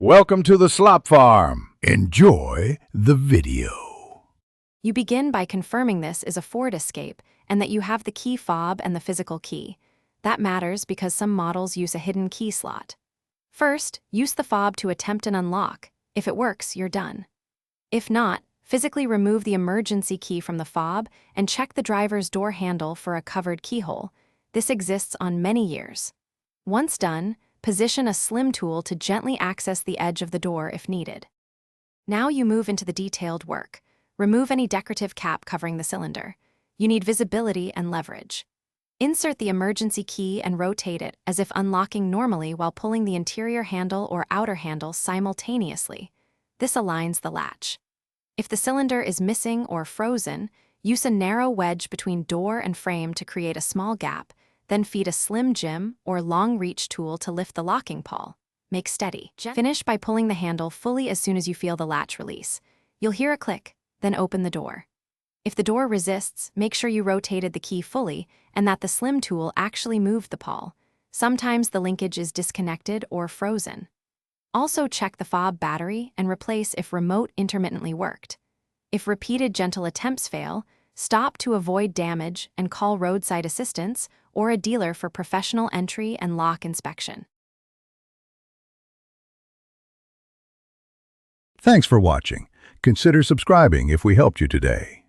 Welcome to the Slop Farm. Enjoy the video. You begin by confirming this is a Ford Escape and that you have the key fob and the physical key. That matters because some models use a hidden key slot. First, use the fob to attempt an unlock. If it works, you're done. If not, physically remove the emergency key from the fob and check the driver's door handle for a covered keyhole. This exists on many years. Once done, position a slim tool to gently access the edge of the door if needed. Now you move into the detailed work. Remove any decorative cap covering the cylinder. You need visibility and leverage. Insert the emergency key and rotate it as if unlocking normally while pulling the interior handle or outer handle simultaneously. This aligns the latch. If the cylinder is missing or frozen, use a narrow wedge between door and frame to create a small gap, then feed a slim jim or long reach tool to lift the locking pawl. Make steady. Finish by pulling the handle fully as soon as you feel the latch release. You'll hear a click, then open the door. If the door resists, make sure you rotated the key fully and that the slim tool actually moved the pawl. Sometimes the linkage is disconnected or frozen. Also check the fob battery and replace if remote intermittently worked. If repeated gentle attempts fail, stop to avoid damage and call roadside assistance or a dealer for professional entry and lock inspection. Thanks for watching. Consider subscribing if we helped you today.